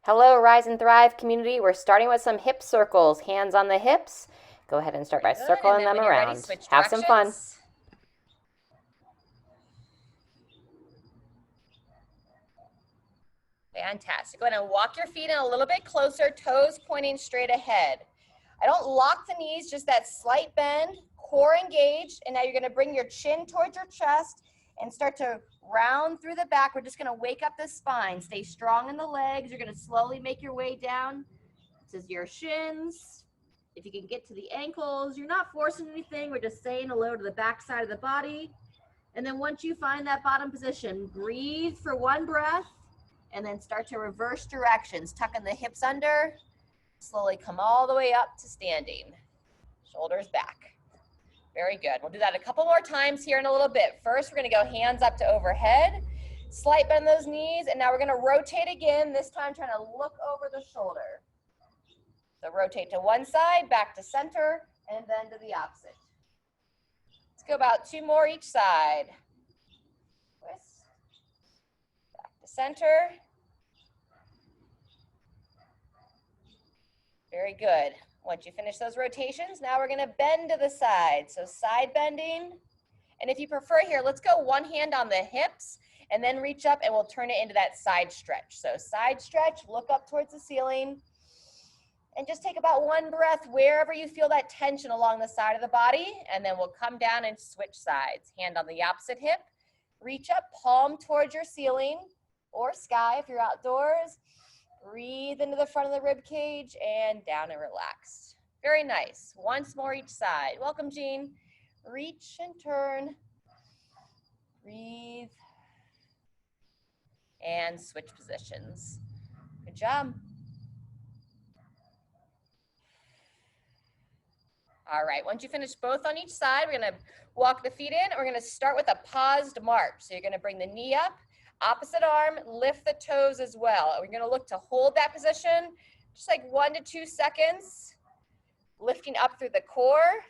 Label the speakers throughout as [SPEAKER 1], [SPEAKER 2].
[SPEAKER 1] Hello, Rise and Thrive community. We're starting with some hip circles. Hands on the hips. Go ahead and start by
[SPEAKER 2] Good. And
[SPEAKER 1] circling
[SPEAKER 2] then
[SPEAKER 1] them
[SPEAKER 2] when you're ready,
[SPEAKER 1] around.
[SPEAKER 2] switch
[SPEAKER 1] Have some fun.
[SPEAKER 2] directions. Fantastic. Go ahead and walk your feet in a little bit closer, toes pointing straight ahead. I don't lock the knees, just that slight bend, core engaged, and now you're gonna bring your chin towards your chest and start to round through the back. We're just gonna wake up the spine. Stay strong in the legs. You're gonna slowly make your way down to your shins. If you can get to the ankles, you're not forcing anything. We're just saying hello to the back side of the body. And then once you find that bottom position, breathe for one breath and then start to reverse directions. Tucking the hips under, slowly come all the way up to standing. Shoulders back. Very good. We'll do that a couple more times here in a little bit. First, we're gonna go hands up to overhead, slight bend those knees, and now we're gonna rotate again, this time trying to look over the shoulder. So rotate to one side, back to center, and then to the opposite. Let's go about two more each side. Twist, back to center. Very good. Once you finish those rotations, now we're gonna bend to the side. So side bending. And if you prefer here, let's go one hand on the hips and then reach up and we'll turn it into that side stretch. So side stretch, look up towards the ceiling and just take about one breath wherever you feel that tension along the side of the body. And then we'll come down and switch sides. Hand on the opposite hip, reach up, palm towards your ceiling or sky if you're outdoors. Breathe into the front of the rib cage and down and relax. Very nice. Once more each side. Welcome, Jean. Reach and turn. Breathe. And switch positions. Good job. All right, once you finish both on each side, we're gonna walk the feet in and we're gonna start with a paused march. So you're gonna bring the knee up, opposite arm, lift the toes as well. We're gonna look to hold that position, just like 1 to 2 seconds, lifting up through the core.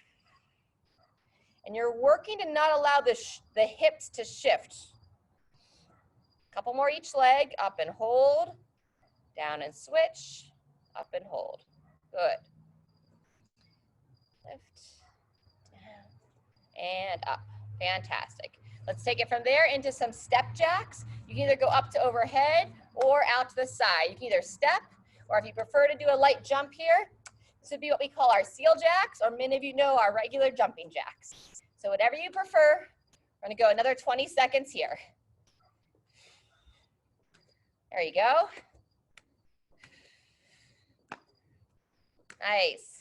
[SPEAKER 2] And you're working to not allow the hips to shift. Couple more each leg, up and hold, down and switch, up and hold. Good. Lift, down, and up. Fantastic. Let's take it from there into some step jacks. You can either go up to overhead or out to the side. You can either step, or if you prefer to do a light jump here, this would be what we call our seal jacks, or many of you know our regular jumping jacks. So whatever you prefer, we're gonna go another 20 seconds here. There you go. Nice.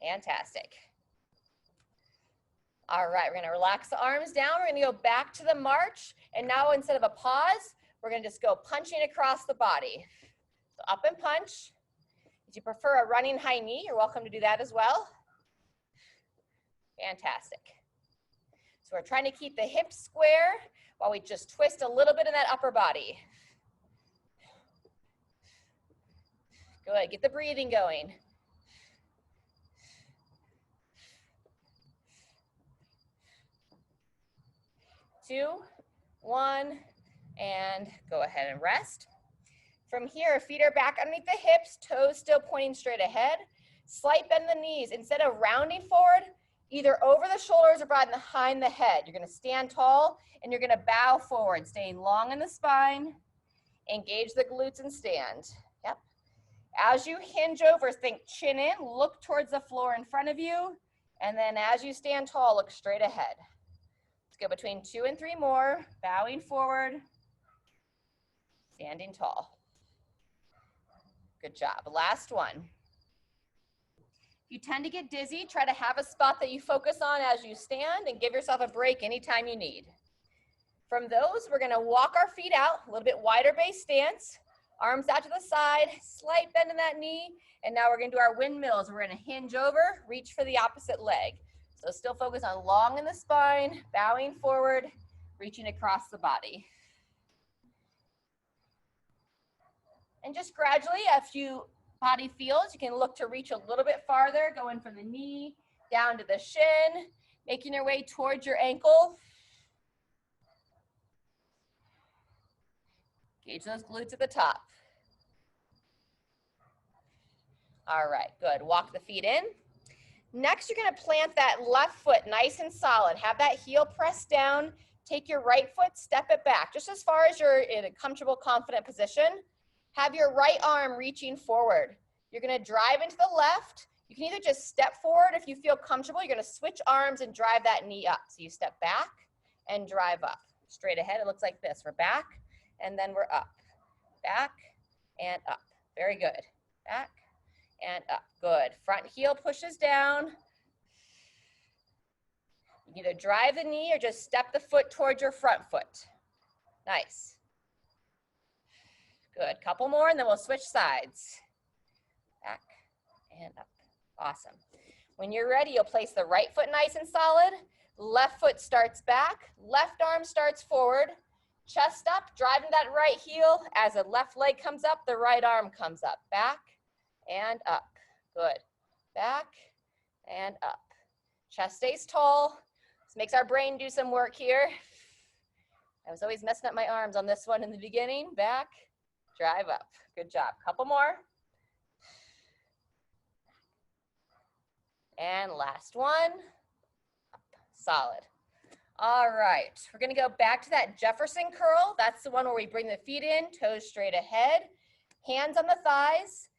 [SPEAKER 2] Fantastic. All right, we're gonna relax the arms down. We're gonna go back to the march. And now instead of a pause, we're gonna just go punching across the body. So up and punch. If you prefer a running high knee, you're welcome to do that as well. Fantastic. So we're trying to keep the hips square while we just twist a little bit in that upper body. Good, get the breathing going. Two, one, and go ahead and rest. From here, feet are back underneath the hips, toes still pointing straight ahead. Slight bend in the knees. Instead of rounding forward, either over the shoulders or behind the head. You're gonna stand tall and you're gonna bow forward, staying long in the spine. Engage the glutes and stand. Yep. As you hinge over, think chin in, look towards the floor in front of you. And then as you stand tall, look straight ahead. Let's go between 2 and 3 more, bowing forward, standing tall. Good job. Last one. If you tend to get dizzy, try to have a spot that you focus on as you stand and give yourself a break anytime you need. From those, we're gonna walk our feet out, a little bit wider base stance, arms out to the side, slight bend in that knee, and now we're gonna do our windmills. We're gonna hinge over, reach for the opposite leg. So still focus on long in the spine, bowing forward, reaching across the body. And just gradually, a few body feels, you can look to reach a little bit farther, going from the knee down to the shin, making your way towards your ankle. Engage those glutes at the top. All right, good. Walk the feet in. Next, you're gonna plant that left foot nice and solid. Have that heel pressed down. Take your right foot, step it back, just as far as you're in a comfortable, confident position. Have your right arm reaching forward. You're gonna drive into the left. You can either just step forward if you feel comfortable. You're gonna switch arms and drive that knee up. So you step back and drive up. Straight ahead, it looks like this. We're back, and then we're up. Back and up. Very good. Back and up. Good. Front heel pushes down. You can either drive the knee or just step the foot towards your front foot. Nice. Good. Couple more, and then we'll switch sides. Back and up. Awesome. When you're ready, you'll place the right foot nice and solid. Left foot starts back. Left arm starts forward. Chest up, driving that right heel. As the left leg comes up, the right arm comes up. Back and up. Good. Back and up. Chest stays tall. This makes our brain do some work here. I was always messing up my arms on this one in the beginning. Back, drive up. Good job. Couple more. And last one. Up. Solid. All right. We're going to go back to that Jefferson curl. That's the one where we bring the feet in, toes straight ahead, hands on the thighs,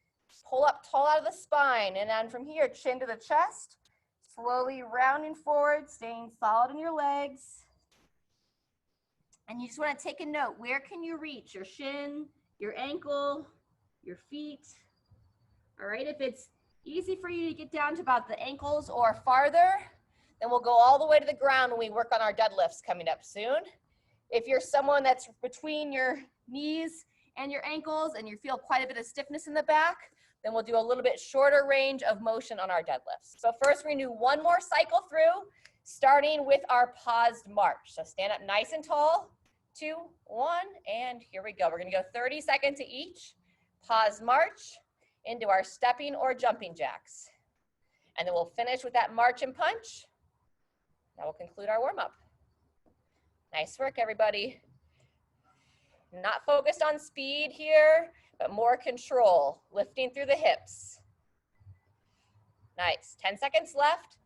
[SPEAKER 2] pull up tall out of the spine, and then from here, chin to the chest, slowly rounding forward, staying solid in your legs. And you just want to take a note. Where can you reach? Your shin, your ankle, your feet. All right. If it's easy for you to get down to about the ankles or farther, then we'll go all the way to the ground when we work on our deadlifts coming up soon. If you're someone that's between your knees and your ankles and you feel quite a bit of stiffness in the back, then we'll do a little bit shorter range of motion on our deadlifts. So first we're gonna do one more cycle through, starting with our paused march. So stand up nice and tall, 2, 1, and here we go. We're gonna go 30 seconds to each. Pause march into our stepping or jumping jacks. And then we'll finish with that march and punch. That will conclude our warm-up. Nice work, everybody. Not focused on speed here, but more control, lifting through the hips. Nice, 10 seconds left.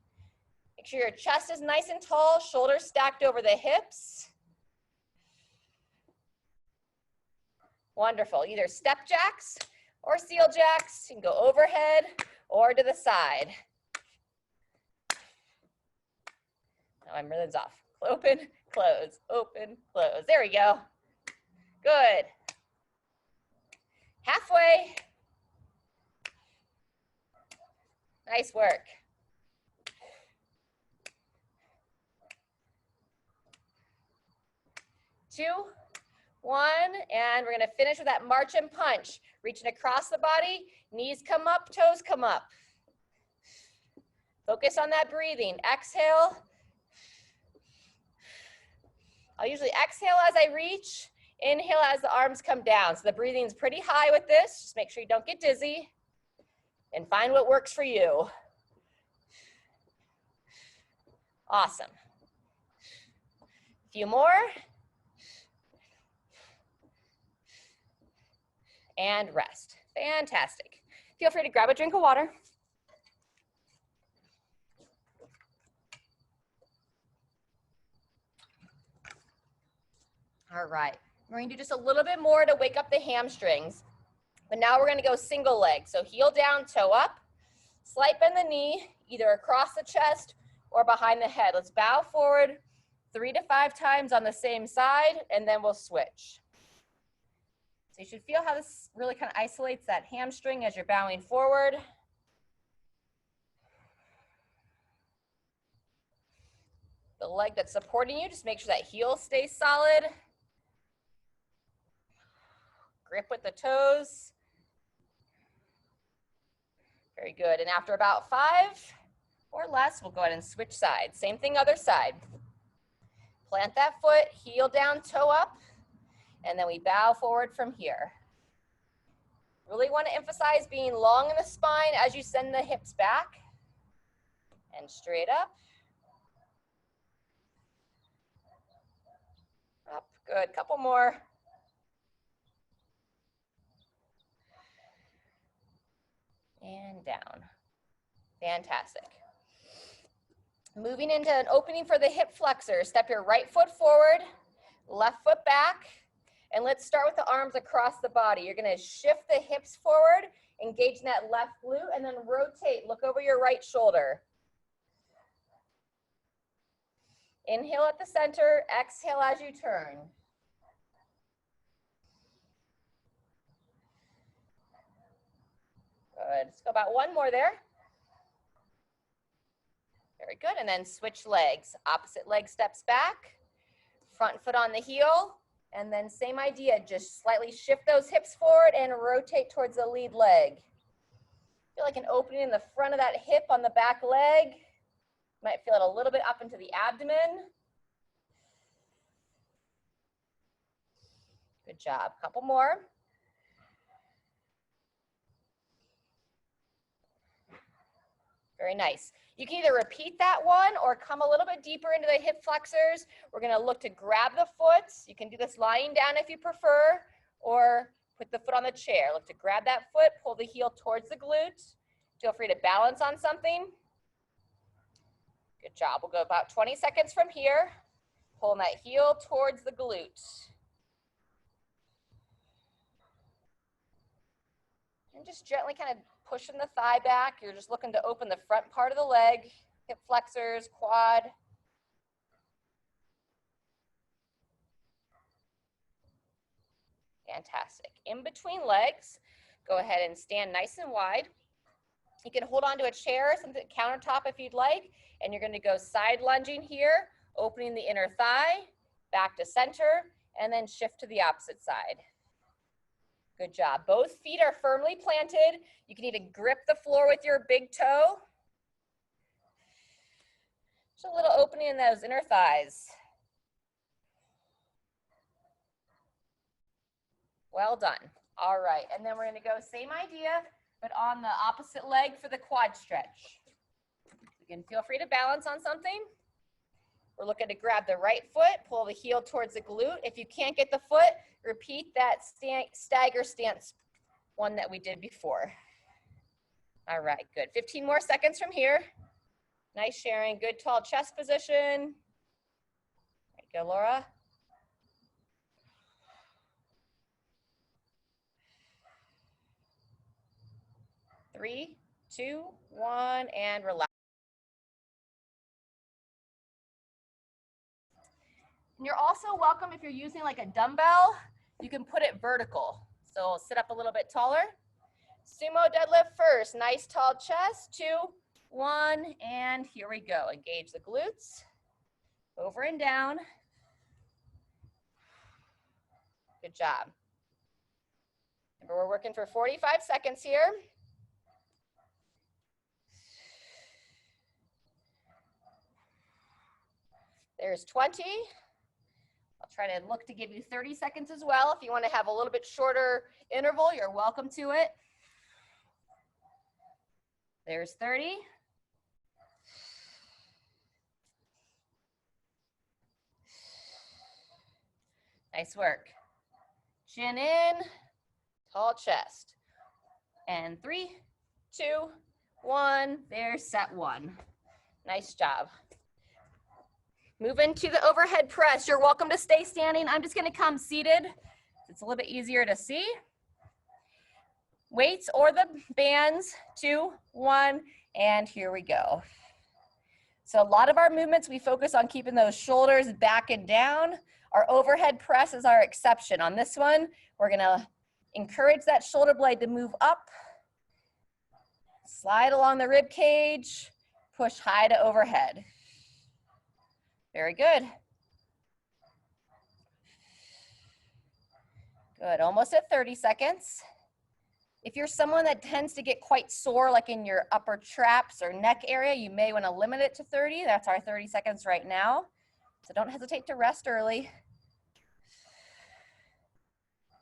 [SPEAKER 2] Make sure your chest is nice and tall, shoulders stacked over the hips. Wonderful, either step jacks or seal jacks. You can go overhead or to the side. Now my rhythm's off. Open, close, open, close. There we go. Good. Halfway. Nice work. 2, 1, and we're gonna finish with that march and punch. Reaching across the body, knees come up, toes come up. Focus on that breathing. Exhale. I'll usually exhale as I reach, inhale as the arms come down. So the breathing's pretty high with this. Just make sure you don't get dizzy and find what works for you. Awesome. A few more. And rest. Fantastic. Feel free to grab a drink of water. All right, we're gonna do just a little bit more to wake up the hamstrings. But now we're gonna go single leg. So heel down, toe up, slight bend the knee, either across the chest or behind the head. Let's bow forward 3 to 5 times on the same side, and then we'll switch. So you should feel how this really kind of isolates that hamstring as you're bowing forward. The leg that's supporting you, just make sure that heel stays solid. Grip with the toes. Very good. And after about 5 or less, we'll go ahead and switch sides. Same thing, other side. Plant that foot, heel down, toe up, and then we bow forward from here. Really want to emphasize being long in the spine as you send the hips back and straight up. Up, good, couple more. and down. Fantastic. Moving into an opening for the hip flexor. Step your right foot forward, left foot back, and let's start with the arms across the body. You're gonna shift the hips forward, engage that left glute, and then rotate. Look over your right shoulder. Inhale at the center, exhale as you turn. Good, let's go about one more there. Very good, and then switch legs. Opposite leg steps back, front foot on the heel, and then same idea, just slightly shift those hips forward and rotate towards the lead leg. Feel like an opening in the front of that hip on the back leg. Might feel it a little bit up into the abdomen. Good job, couple more. Very nice. You can either repeat that one or come a little bit deeper into the hip flexors. We're gonna look to grab the foot. You can do this lying down if you prefer, or put the foot on the chair. Look to grab that foot, pull the heel towards the glute. Feel free to balance on something. Good job. We'll go about 20 seconds from here. Pulling that heel towards the glute. And just gently kind of pushing the thigh back. You're just looking to open the front part of the leg, hip flexors, quad. Fantastic. In between legs, go ahead and stand nice and wide. You can hold onto a chair, something countertop if you'd like, and you're going to go side lunging here, opening the inner thigh, back to center, and then shift to the opposite side. Good job. Both feet are firmly planted. You can even grip the floor with your big toe. Just a little opening in those inner thighs. Well done. All right, and then we're gonna go same idea, but on the opposite leg for the quad stretch. You can feel free to balance on something. We're looking to grab the right foot, pull the heel towards the glute. If you can't get the foot, repeat that stagger stance one that we did before. All right, good. 15 more seconds from here. Nice sharing, good tall chest position. There you go, Laura. Three, two, one, and relax. And you're also welcome, if you're using like a dumbbell, you can put it vertical. So sit up a little bit taller. Sumo deadlift first. Nice tall chest. 2, 1, and here we go. Engage the glutes. Over and down. Good job. Remember, we're working for 45 seconds here. There's 20. I'll try to look to give you 30 seconds as well. If you want to have a little bit shorter interval, you're welcome to it. There's 30. Nice work. Chin in, tall chest. And 3, 2, 1. There's set 1. Nice job. Move into the overhead press. You're welcome to stay standing. I'm just gonna come seated. It's a little bit easier to see. Weights or the bands, 2, 1, and here we go. So a lot of our movements, we focus on keeping those shoulders back and down. Our overhead press is our exception. On this one, we're gonna encourage that shoulder blade to move up, slide along the rib cage, push high to overhead. Very good. Good, almost at 30 seconds. If you're someone that tends to get quite sore, like in your upper traps or neck area, you may want to limit it to 30. That's our 30 seconds right now. So don't hesitate to rest early.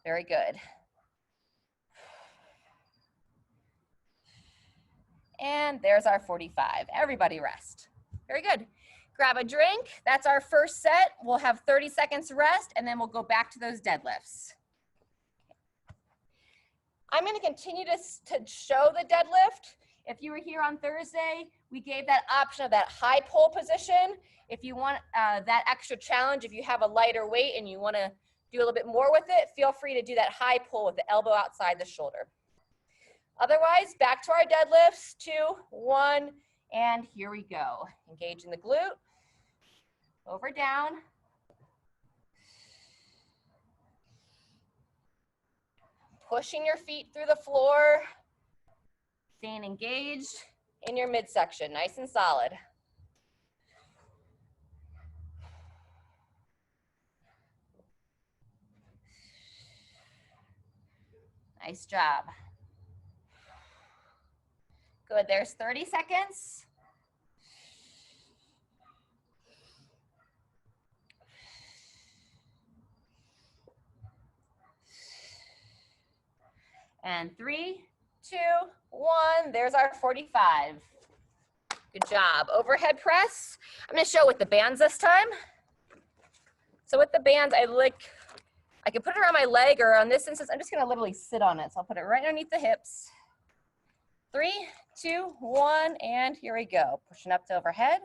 [SPEAKER 2] Very good. And there's our 45. Everybody rest. Very good. Grab a drink. That's our first set. We'll have 30 seconds rest, and then we'll go back to those deadlifts. I'm going to continue to show the deadlift. If you were here on Thursday, we gave that option of that high pull position. If you want that extra challenge, if you have a lighter weight and you want to do a little bit more with it, feel free to do that high pull with the elbow outside the shoulder. Otherwise, back to our deadlifts, 2, 1, and here we go. Engaging the glute, over, down. Pushing your feet through the floor, staying engaged in your midsection, nice and solid. Nice job. Good, there's 30 seconds. And 3, 2, 1, there's our 45. Good job. Overhead press. I'm gonna show with the bands this time. So with the bands, I can put it around my leg, or on this instance, I'm just gonna literally sit on it. So I'll put it right underneath the hips. 3, 2, 1, and here we go. Pushing up to overhead.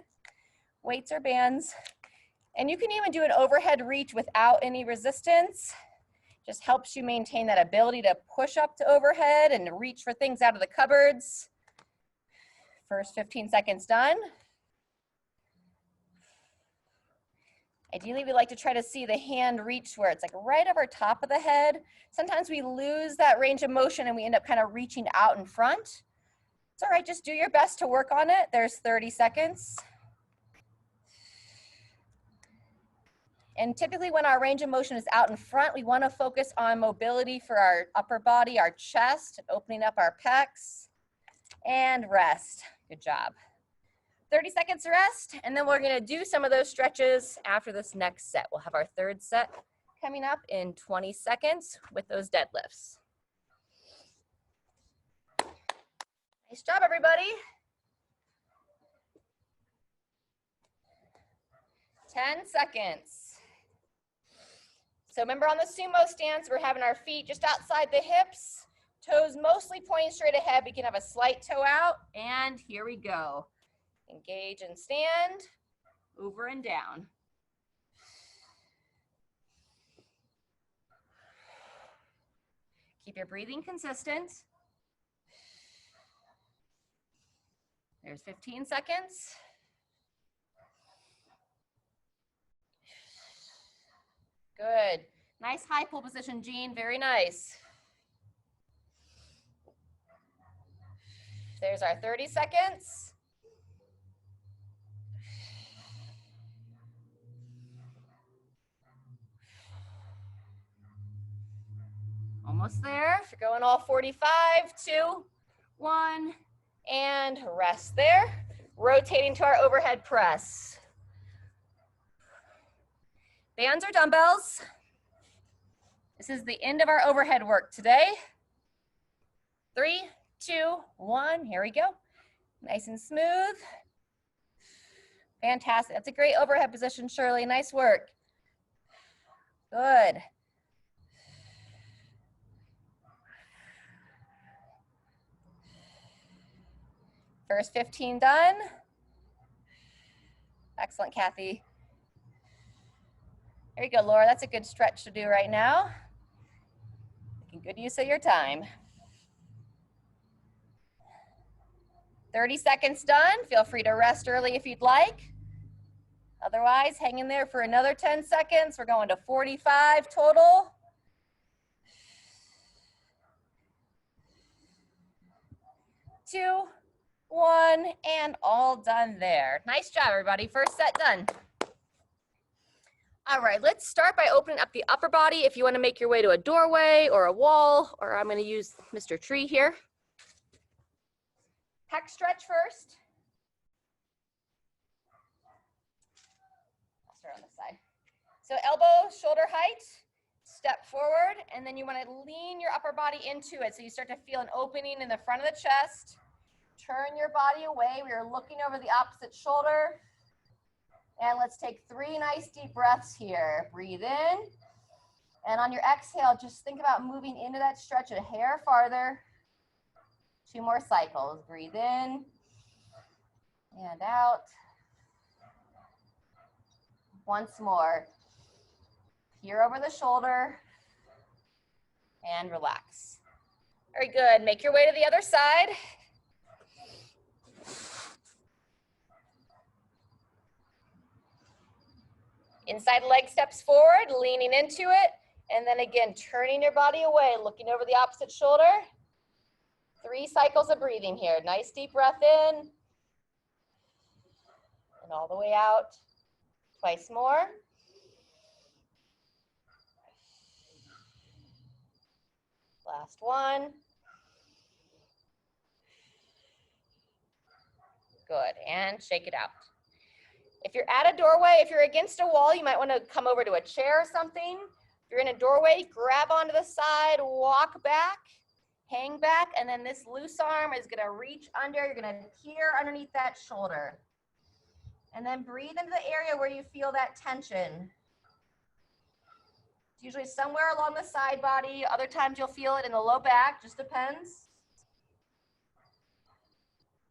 [SPEAKER 2] Weights or bands. And you can even do an overhead reach without any resistance. Just helps you maintain that ability to push up to overhead and reach for things out of the cupboards. First 15 seconds done. Ideally, we like to try to see the hand reach where it's like right over top of the head. Sometimes we lose that range of motion and we end up kind of reaching out in front. It's all right, just do your best to work on it. There's 30 seconds. And typically when our range of motion is out in front, we want to focus on mobility for our upper body, our chest, and opening up our pecs. And rest. Good job. 30 seconds rest, and then we're going to do some of those stretches after this next set. We'll have our third set coming up in 20 seconds with those deadlifts. Nice job, everybody. 10 seconds. So remember, on the sumo stance, we're having our feet just outside the hips, toes mostly pointing straight ahead. We can have a slight toe out, and here we go. Engage and stand, over and down. Keep your breathing consistent. There's 15 seconds. Good. Nice high pull position, Jean. Very nice. There's our 30 seconds. Almost there. If you're going all 45, 2, 1, and rest there. Rotating to our overhead press. Bands or dumbbells. This is the end of our overhead work today. 3, 2, 1, here we go. Nice and smooth. Fantastic. That's a great overhead position, Shirley. Nice work. Good. First 15 done. Excellent, Kathy. There you go, Laura. That's a good stretch to do right now. Making good use of your time. 30 seconds done. Feel free to rest early if you'd like. Otherwise, hang in there for another 10 seconds. We're going to 45 total. Two, 1, and all done there. Nice job, everybody. First set done. All right, let's start by opening up the upper body. If you want to make your way to a doorway or a wall, or I'm going to use Mr. Tree here. Pec stretch first. I'll start on this side. So elbow, shoulder height, step forward, and then you want to lean your upper body into it. So you start to feel an opening in the front of the chest. Turn your body away. We are looking over the opposite shoulder. And let's take 3 nice deep breaths here. Breathe in. And on your exhale, just think about moving into that stretch a hair farther. 2 more cycles. Breathe in and out. Once more. Peer over the shoulder and relax. Very good. Make your way to the other side. Inside leg steps forward, leaning into it. And then again, turning your body away, looking over the opposite shoulder. 3 cycles of breathing here. Nice deep breath in. And all the way out. Twice more. Last one. Good, and shake it out. If you're at a doorway, if you're against a wall, you might want to come over to a chair or something. If you're in a doorway, grab onto the side, walk back, hang back, and then this loose arm is gonna reach under. You're gonna peer underneath that shoulder. And then breathe into the area where you feel that tension. It's usually somewhere along the side body. Other times you'll feel it in the low back, just depends.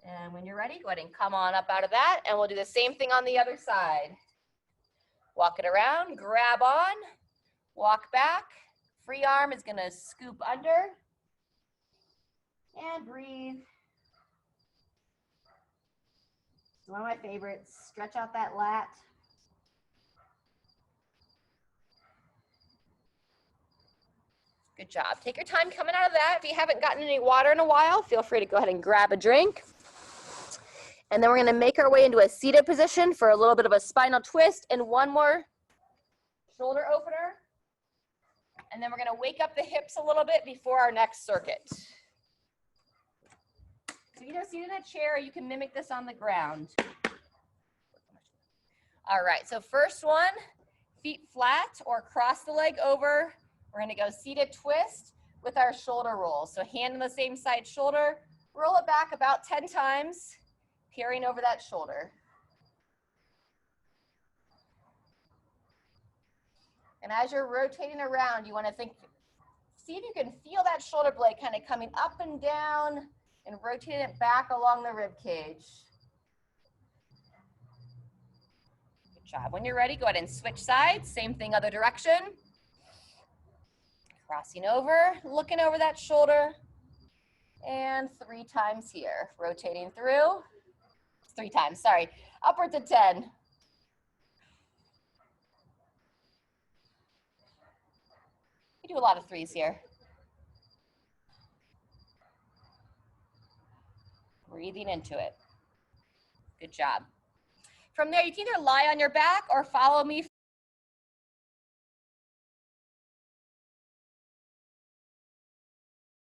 [SPEAKER 2] And when you're ready, go ahead and come on up out of that, and we'll do the same thing on the other side. Walk it around, grab on, walk back. Free arm is gonna scoop under. And breathe. It's one of my favorites. Stretch out that lat. Good job. Take your time coming out of that. If you haven't gotten any water in a while, feel free to go ahead and grab a drink. And then we're gonna make our way into a seated position for a little bit of a spinal twist and one more shoulder opener. And then we're gonna wake up the hips a little bit before our next circuit. So either seated in a chair or you can mimic this on the ground. All right, so first one, feet flat or cross the leg over. We're gonna go seated twist with our shoulder roll. So hand on the same side shoulder, roll it back about 10 times, peering over that shoulder. And as you're rotating around, you wanna see if you can feel that shoulder blade kind of coming up and down and rotating it back along the rib cage. Good job. When you're ready, go ahead and switch sides. Same thing, other direction. Crossing over, looking over that shoulder. And 3 times here. Rotating through. 3 times, sorry. Upwards of 10. We do a lot of 3s here. Breathing into it. Good job. From there, you can either lie on your back or follow me